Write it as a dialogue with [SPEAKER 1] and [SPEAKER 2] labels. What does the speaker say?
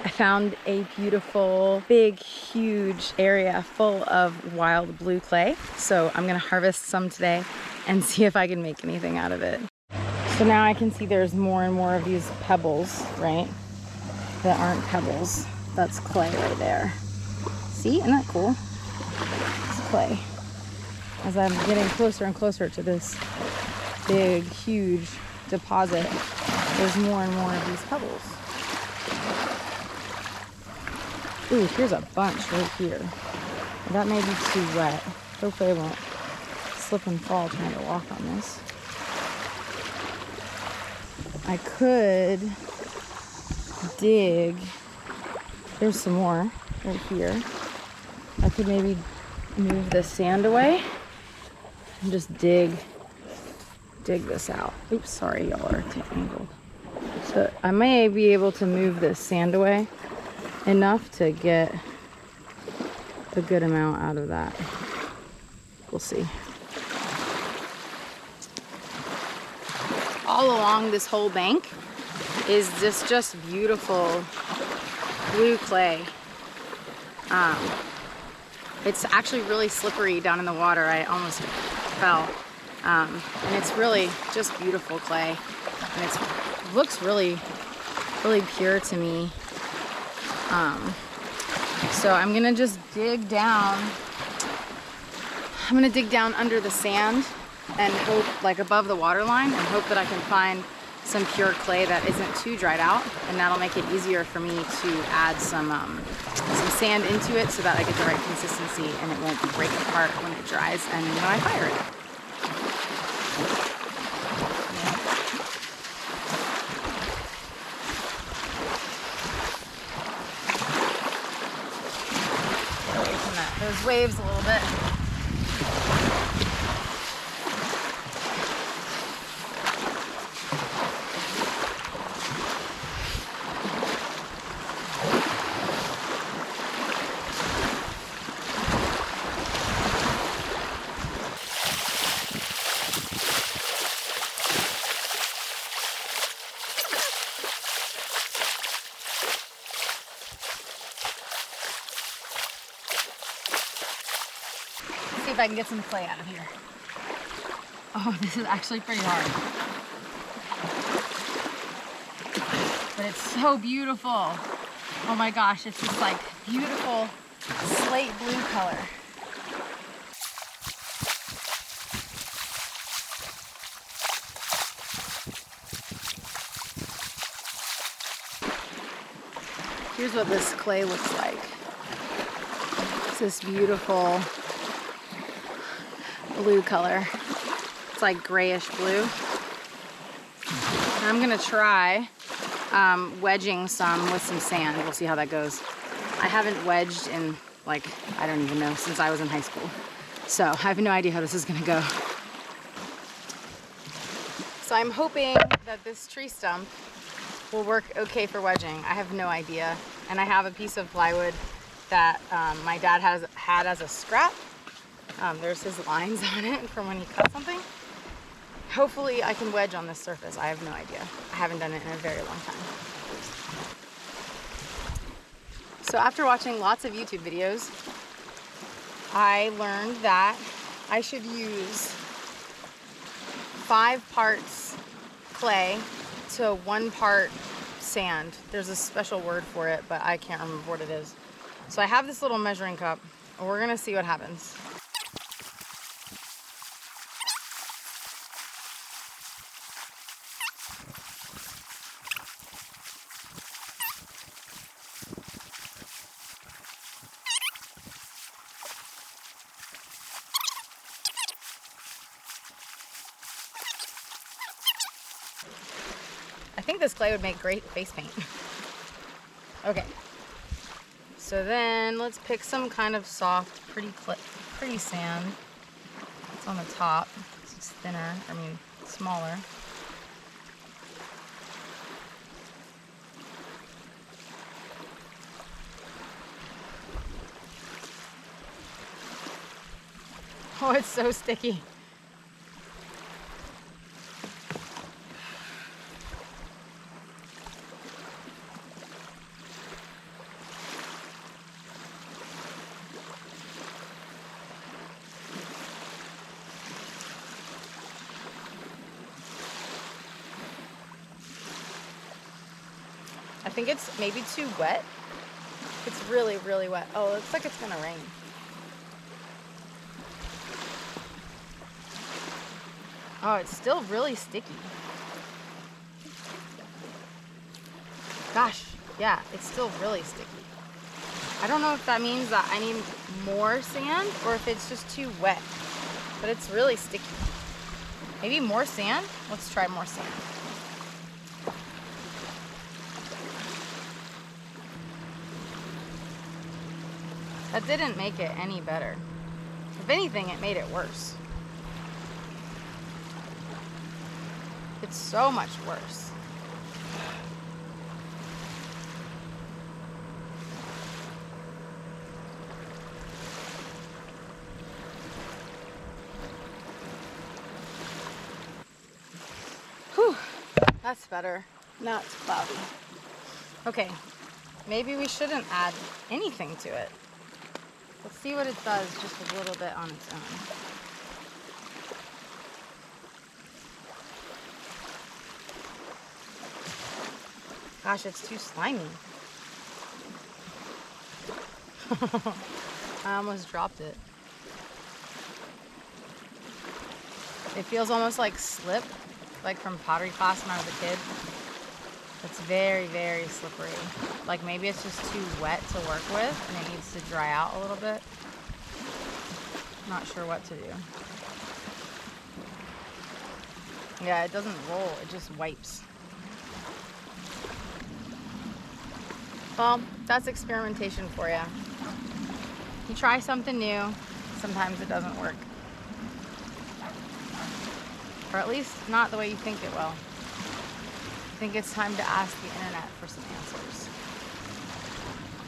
[SPEAKER 1] I found a beautiful, big, huge area full of wild blue clay. So I'm gonna harvest some today and see if I can make anything out of it. So now I can see there's more and more of these pebbles, right? That aren't pebbles. That's clay right there. See, isn't that cool? It's clay. As I'm getting closer and closer to this big, huge deposit, there's more and more of these pebbles. Ooh, here's a bunch right here. That may be too wet. Hopefully I won't slip and fall trying to walk on this. I could dig. There's some more right here. I could maybe move the sand away and just dig this out. Oops, sorry, y'all are tangled. So I may be able to move this sand away enough to get a good amount out of that. We'll see. All along this whole bank is this just beautiful blue clay. It's actually really slippery down in the water. I almost fell. And it's really just beautiful clay. And it looks really, really pure to me. So I'm gonna just dig down. I'm gonna dig down under the sand and hope, like above the water line, and hope that I can find some pure clay that isn't too dried out, and that'll make it easier for me to add some sand into it so that I get the right consistency and it won't break apart when it dries and when I fire it. Those waves a little bit. See if I can get some clay out of here. Oh, this is actually pretty hard. But it's so beautiful. Oh my gosh, it's this like beautiful slate blue color. Here's what this clay looks like. It's this beautiful blue color. It's like grayish blue. And I'm gonna try wedging some with some sand. We'll see how that goes. I haven't wedged in like, I don't even know, since I was in high school. So I have no idea how this is gonna go. So I'm hoping that this tree stump will work okay for wedging. I have no idea. And I have a piece of plywood that my dad had as a scrap. There's his lines on it from when he cut something. Hopefully I can wedge on this surface. I have no idea. I haven't done it in a very long time. So after watching lots of YouTube videos, I learned that I should use 5 parts clay to 1 part sand. There's a special word for it, but I can't remember what it is. So I have this little measuring cup, and we're gonna see what happens. I think this clay would make great face paint. Okay. So then let's pick some kind of soft, pretty sand. It's on the top. It's thinner, smaller. Oh, it's so sticky. think it's maybe too wet. It's really, really wet. Oh, it looks like it's gonna rain. Oh, it's still really sticky. Gosh, yeah, it's still really sticky. I don't know if that means that I need more sand or if it's just too wet, but it's really sticky. Maybe more sand? Let's try more sand. That didn't make it any better. If anything, it made it worse. It's so much worse. Whew, that's better. Now it's cloudy. Okay, maybe we shouldn't add anything to it. Let's see what it does just a little bit on its own. Gosh, it's too slimy. I almost dropped it. It feels almost like slip, like from pottery class when I was a kid. It's very, very slippery. Like maybe it's just too wet to work with and it needs to dry out a little bit. Not sure what to do. Yeah, it doesn't roll, it just wipes. Well, that's experimentation for you. You try something new, sometimes it doesn't work. Or at least not the way you think it will. I think it's time to ask the internet for some answers.